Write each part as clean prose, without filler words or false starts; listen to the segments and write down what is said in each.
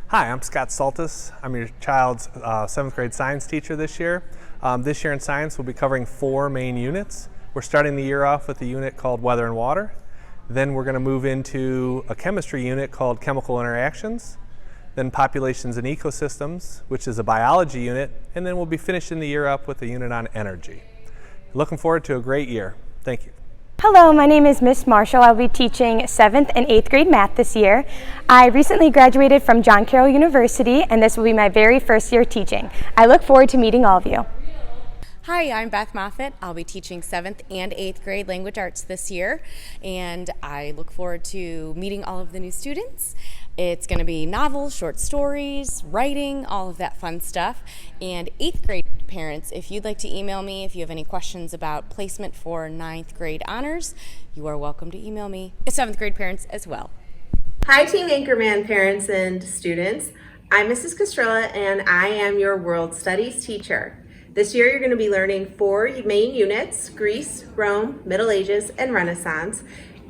Hi, I'm Scott Soltis. I'm your child's 7th grade science teacher this year. This year in science we'll be covering 4 main units. We're starting the year off with a unit called Weather and Water. Then we're going to move into a chemistry unit called Chemical Interactions. Then Populations and Ecosystems, which is a biology unit. And then we'll be finishing the year up with a unit on energy. Looking forward to a great year. Thank you. Hello, my name is Miss Marshall. I'll be teaching 7th and 8th grade math this year. I recently graduated from John Carroll University, and this will be my very first year teaching. I look forward to meeting all of you. Hi, I'm Beth Moffat. I'll be teaching 7th and 8th grade language arts this year, and I look forward to meeting all of the new students. It's going to be novels, short stories, writing, all of that fun stuff. And 8th grade parents, if you'd like to email me if you have any questions about placement for 9th grade honors, you are welcome to email me. 7th grade parents as well. Hi Team Anchorman parents and students. I'm Mrs. Castrilla and I am your World Studies teacher. This year you're going to be learning 4 main units: Greece, Rome, Middle Ages, and Renaissance.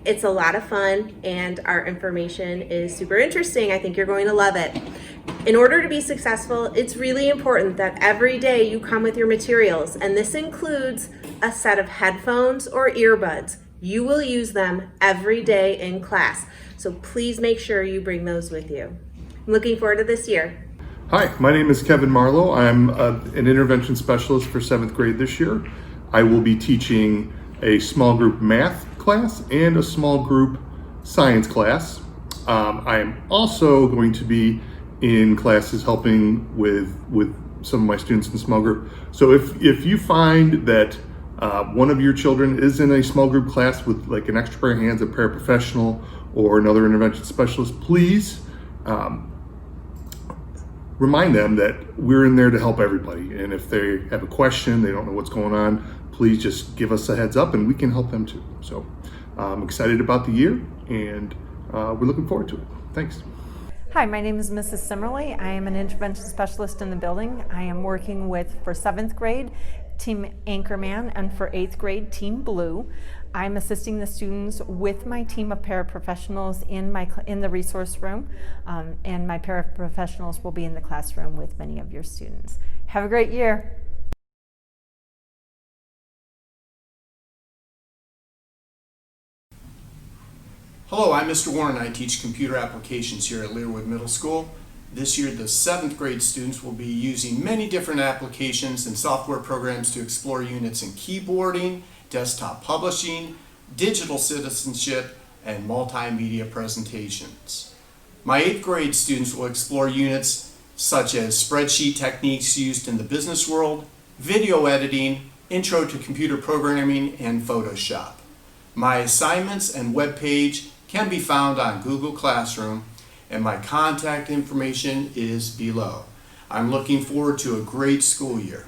It's a lot of fun and our information is super interesting. I think you're going to love it. In order to be successful, it's really important that every day you come with your materials, and this includes a set of headphones or earbuds. You will use them every day in class, so please make sure you bring those with you. I'm looking forward to this year. Hi, my name is Kevin Marlow. I'm an intervention specialist for 7th grade this year. I will be teaching a small group math class and a small group science class. I am also going to be in classes helping with some of my students in small group. So if you find that one of your children is in a small group class with like an extra pair of hands, a paraprofessional, or another intervention specialist, please remind them that we're in there to help everybody. And if they have a question, they don't know what's going on, please just give us a heads up and we can help them too. So I'm excited about the year and we're looking forward to it. Thanks. Hi, my name is Mrs. Simmerly. I am an intervention specialist in the building. I am working with, for 7th grade, Team Anchorman, and for 8th grade, Team Blue. I'm assisting the students with my team of paraprofessionals in the resource room, and my paraprofessionals will be in the classroom with many of your students. Have a great year. Hello, I'm Mr. Warren. I teach computer applications here at Learwood Middle School. This year, the 7th grade students will be using many different applications and software programs to explore units in keyboarding, desktop publishing, digital citizenship, and multimedia presentations. My 8th grade students will explore units such as spreadsheet techniques used in the business world, video editing, intro to computer programming, and Photoshop. My assignments and webpage can be found on Google Classroom, and my contact information is below. I'm looking forward to a great school year.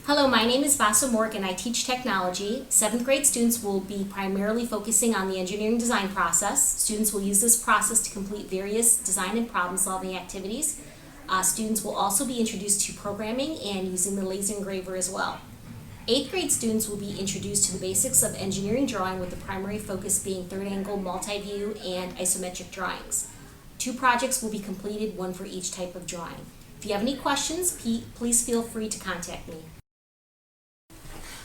Hello, my name is Vasa Mork and I teach technology. 7th grade students will be primarily focusing on the engineering design process. Students will use this process to complete various design and problem solving activities. Students will also be introduced to programming and using the laser engraver as well. 8th grade students will be introduced to the basics of engineering drawing, with the primary focus being third angle, multi-view, and isometric drawings. 2 projects will be completed, 1 for each type of drawing. If you have any questions, please feel free to contact me.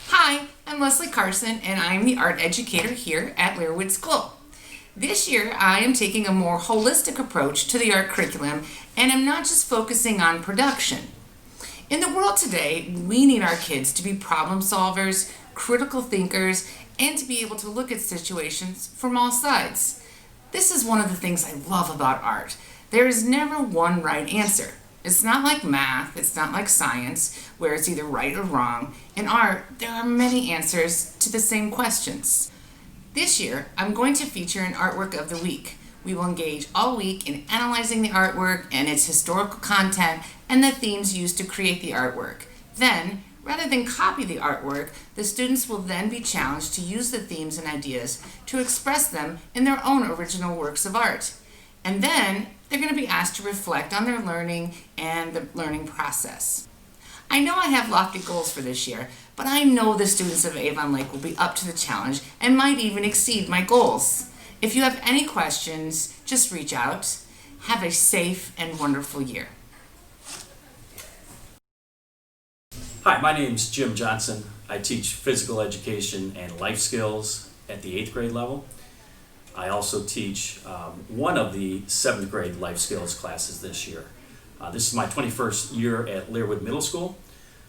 Hi, I'm Leslie Carson and I'm the art educator here at Learwood School. This year I am taking a more holistic approach to the art curriculum, and I'm not just focusing on production. In the world today, we need our kids to be problem solvers, critical thinkers, and to be able to look at situations from all sides. This is one of the things I love about art. There is never one right answer. It's not like math, it's not like science, where it's either right or wrong. In art, there are many answers to the same questions. This year, I'm going to feature an artwork of the week. We will engage all week in analyzing the artwork and its historical content and the themes used to create the artwork. Then, rather than copy the artwork, the students will then be challenged to use the themes and ideas to express them in their own original works of art. And then, they're going to be asked to reflect on their learning and the learning process. I know I have lofty goals for this year, but I know the students of Avon Lake will be up to the challenge and might even exceed my goals. If you have any questions, just reach out. Have a safe and wonderful year. Hi, my name's Jim Johnson. I teach physical education and life skills at the 8th grade level. I also teach one of the 7th grade life skills classes this year. This is my 21st year at Learwood Middle School.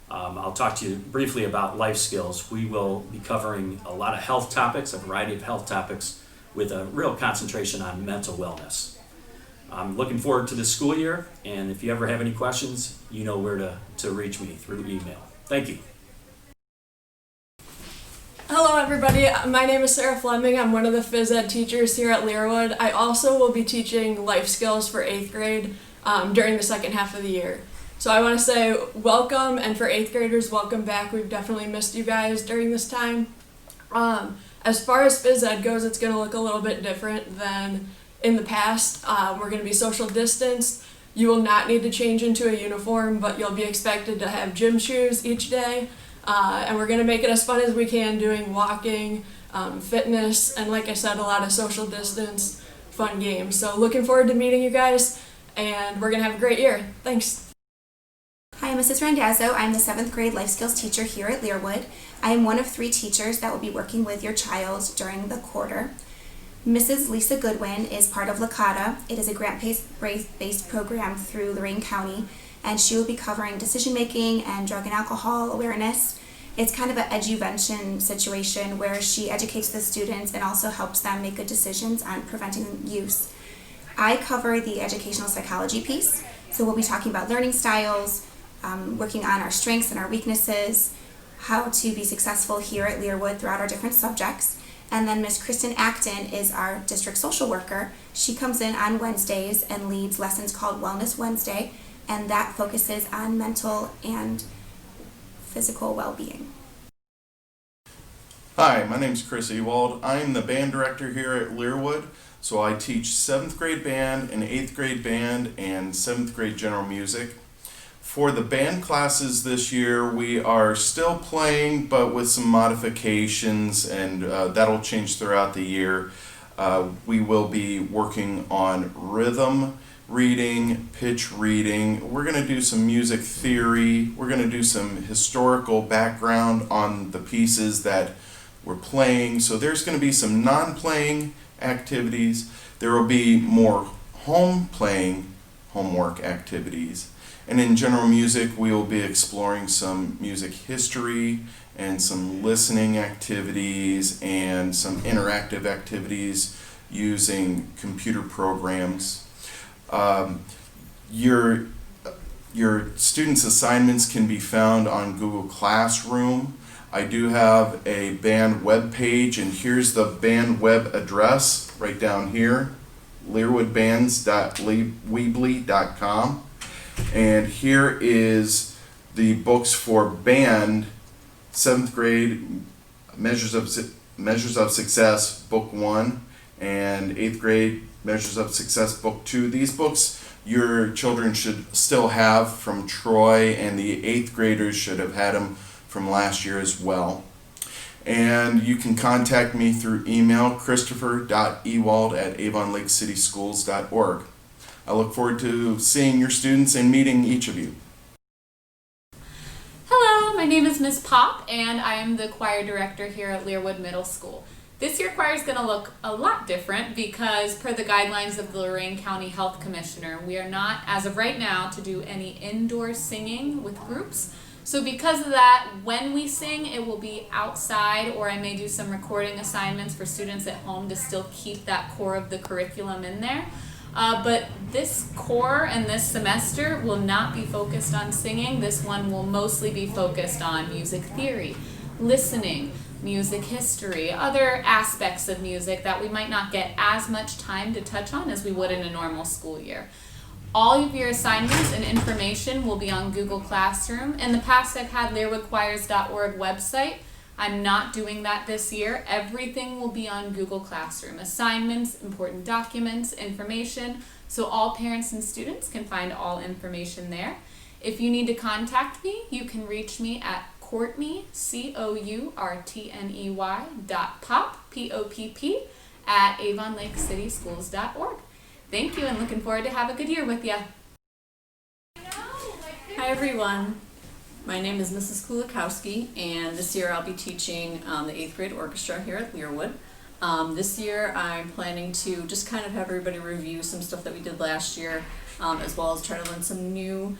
I'll talk to you briefly about life skills. We will be covering a lot of health topics, a variety of health topics, with a real concentration on mental wellness. I'm looking forward to this school year, and if you ever have any questions, you know where to reach me through email. Thank you. Hello everybody, my name is Sarah Fleming. I'm one of the phys ed teachers here at Learwood. I also will be teaching life skills for 8th grade during the second half of the year. So I want to say welcome, and for 8th graders, welcome back. We've definitely missed you guys during this time. As far as phys ed goes, it's going to look a little bit different than in the past. We're going to be social distanced. You will not need to change into a uniform, but you'll be expected to have gym shoes each day. And we're going to make it as fun as we can, doing walking, fitness, and like I said, a lot of social distance fun games. So looking forward to meeting you guys, and we're going to have a great year. Thanks. Hi, I'm Mrs. Randazzo. I'm the 7th grade life skills teacher here at Learwood. I am one of 3 teachers that will be working with your child during the quarter. Mrs. Lisa Goodwin is part of LACADA. It is a grant-based program through Lorain County, and she will be covering decision making and drug and alcohol awareness. It's kind of an eduvention situation where she educates the students and also helps them make good decisions on preventing use. I cover the educational psychology piece, so we'll be talking about learning styles, working on our strengths and our weaknesses, how to be successful here at Learwood throughout our different subjects. And then Miss Kristen Acton is our district social worker. She comes in on Wednesdays and leads lessons called Wellness Wednesday, and that focuses on mental and physical well-being. Hi, my name is Chris Ewald. I'm the band director here at Learwood. So I teach 7th grade band and 8th grade band and 7th grade general music. For the band classes this year, we are still playing, but with some modifications, and that'll change throughout the year. We will be working on rhythm reading, pitch reading. We're going to do some music theory. We're going to do some historical background on the pieces that we're playing. So there's going to be some non-playing activities. There will be more home playing homework activities. And in general music, we will be exploring some music history and some listening activities and some interactive activities using computer programs. Your students' assignments can be found on Google Classroom. I do have a band web page, and here's the band web address right down here, learwoodbands.weebly.com. And here is the books for band, 7th grade, Measures of Success, Book 1, and 8th grade, Measures of Success, Book 2. These books your children should still have from Troy, and the 8th graders should have had them from last year as well. And you can contact me through email, christopher.ewald@avonlakecityschools.org. I look forward to seeing your students and meeting each of you. Hello, my name is Ms. Pop, and I am the choir director here at Learwood Middle School. This year choir is going to look a lot different because per the guidelines of the Lorain County Health Commissioner, we are not, as of right now, to do any indoor singing with groups. So because of that, when we sing, it will be outside, or I may do some recording assignments for students at home to still keep that core of the curriculum in there. But this core and this semester will not be focused on singing. This one will mostly be focused on music theory, listening, music history, other aspects of music that we might not get as much time to touch on as we would in a normal school year. All of your assignments and information will be on Google Classroom. In the past, I've had learwoodchoirs.org website. I'm not doing that this year. Everything will be on Google Classroom. Assignments, important documents, information, so all parents and students can find all information there. If you need to contact me, you can reach me at Courtney, COURTNEY.pop, POPP, at avonlakecityschools.org. Thank you, and looking forward to have a good year with you. Hi everyone, my name is Mrs. Kulikowski, and this year I'll be teaching the 8th grade orchestra here at Learwood. This year I'm planning to just kind of have everybody review some stuff that we did last year, as well as try to learn some new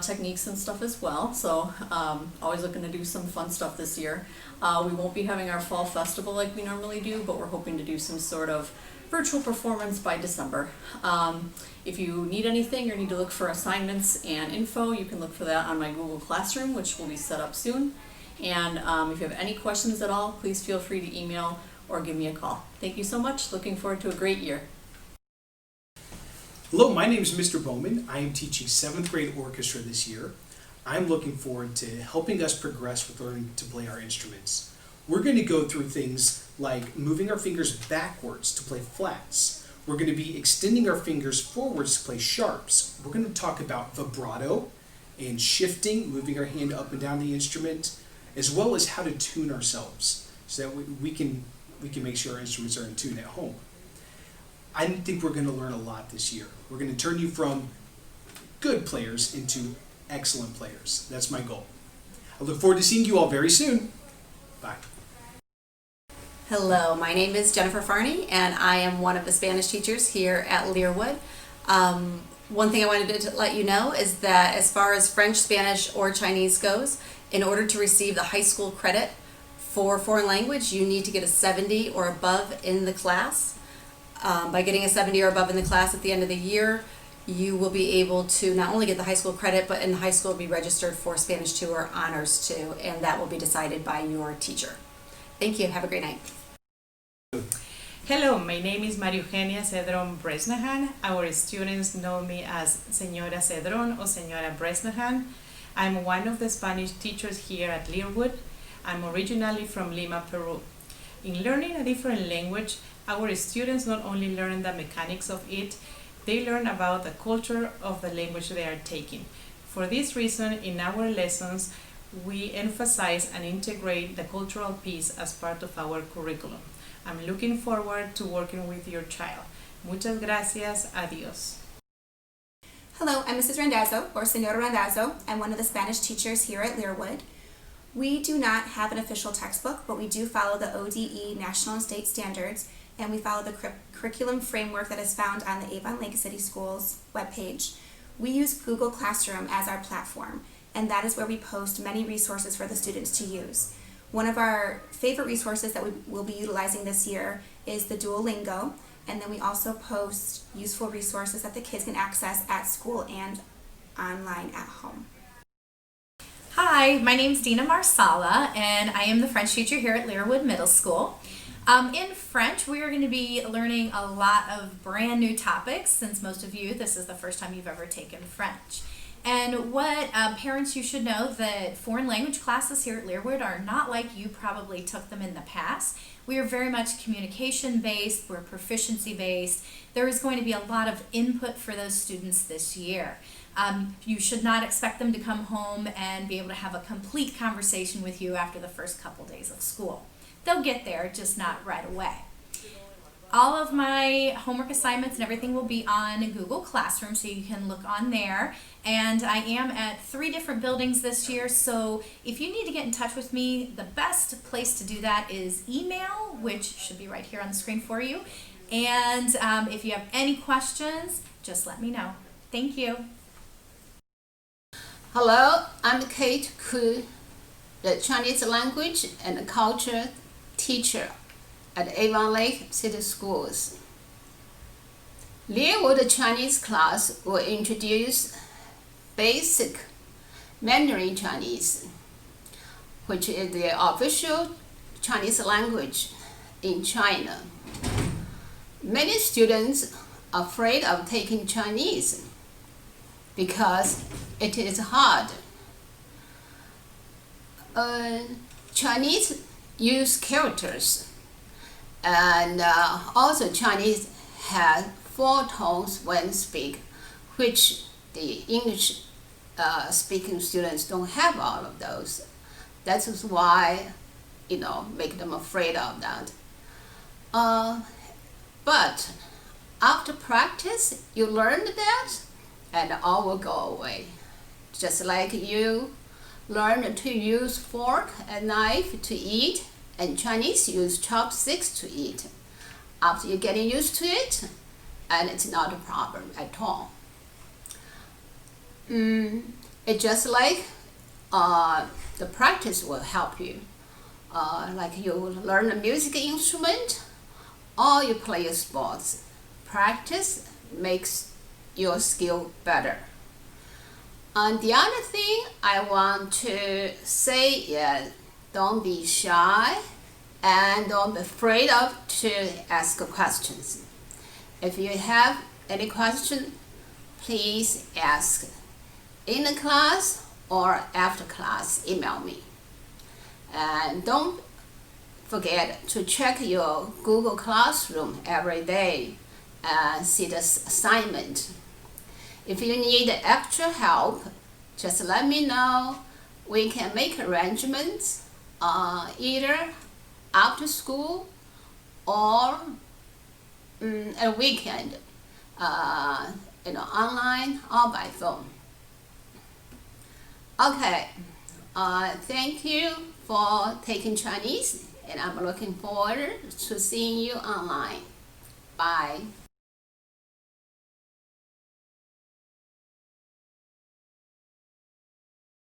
techniques and stuff as well. So always looking to do some fun stuff this year. We won't be having our fall festival like we normally do, but we're hoping to do some sort of virtual performance by December. If you need anything or need to look for assignments and info, you can look for that on my Google Classroom, which will be set up soon. And if you have any questions at all, please feel free to email or give me a call. Thank you so much. Looking forward to a great year. Hello, my name is Mr. Bowman. I am teaching 7th grade orchestra this year. I'm looking forward to helping us progress with learning to play our instruments. We're going to go through things like moving our fingers backwards to play flats. We're going to be extending our fingers forwards to play sharps. We're going to talk about vibrato and shifting, moving our hand up and down the instrument, as well as how to tune ourselves so that we can make sure our instruments are in tune at home. I think we're going to learn a lot this year. We're going to turn you from good players into excellent players. That's my goal. I look forward to seeing you all very soon. Bye. Hello, my name is Jennifer Farney, and I am one of the Spanish teachers here at Learwood. One thing I wanted to let you know is that as far as French, Spanish, or Chinese goes, in order to receive the high school credit for foreign language, you need to get a 70 or above in the class. By getting a 70 or above in the class at the end of the year, you will be able to not only get the high school credit, but in the high school be registered for Spanish 2 or Honors 2, and that will be decided by your teacher. Thank you. Have a great night. Hello, my name is Maria Eugenia Cedron Bresnahan. Our students know me as Señora Cedron or Señora Bresnahan. I'm one of the Spanish teachers here at Learwood. I'm originally from Lima, Peru. In learning a different language, our students not only learn the mechanics of it, they learn about the culture of the language they are taking. For this reason, in our lessons, we emphasize and integrate the cultural piece as part of our curriculum. I'm looking forward to working with your child. Muchas gracias. Adiós. Hello, I'm Mrs. Randazzo, or Senora Randazzo. I'm one of the Spanish teachers here at Learwood. We do not have an official textbook, but we do follow the ODE National and State Standards, and we follow the curriculum framework that is found on the Avon Lake City Schools webpage. We use Google Classroom as our platform, and that is where we post many resources for the students to use. One of our favorite resources that we will be utilizing this year is the Duolingo, and then we also post useful resources that the kids can access at school and online at home. Hi, my name is Dina Marsala, and I am the French teacher here at Learwood Middle School. In French, we are going to be learning a lot of brand new topics, since most of you, this is the first time you've ever taken French. And what parents, you should know that foreign language classes here at Learwood are not like you probably took them in the past. We are very much communication based, we're proficiency based. There is going to be a lot of input for those students this year. You should not expect them to come home and be able to have a complete conversation with you after the first couple days of school. They'll get there, just not right away. All of my homework assignments and everything will be on Google Classroom, so you can look on there. And I am at 3 different buildings this year, so if you need to get in touch with me, the best place to do that is email, which should be right here on the screen for you. And if you have any questions, just let me know. Thank you. Hello, I'm Kate Ku, the Chinese language and culture teacher at Avon Lake City Schools. Learwood Chinese class will introduce basic Mandarin Chinese, which is the official Chinese language in China. Many students are afraid of taking Chinese because it is hard. Chinese use characters, and also Chinese has 4 tones when speak, which the English speaking students don't have all of those. That is why, make them afraid of that. But after practice, you learn that, and all will go away. Just like you learn to use fork and knife to eat, and Chinese use chopsticks to eat. After you're getting used to it, and it's not a problem at all. It's just like the practice will help you. Like you learn a music instrument or you play sports. Practice makes your skill better. And the other thing I want to say is don't be shy and don't be afraid of to ask questions. If you have any question, please ask in the class or after class, email me. And don't forget to check your Google Classroom every day and see the assignment. If you need extra help, just let me know. We can make arrangements either after school or a weekend, online or by phone. Okay, thank you for taking Chinese, and I'm looking forward to seeing you online. Bye.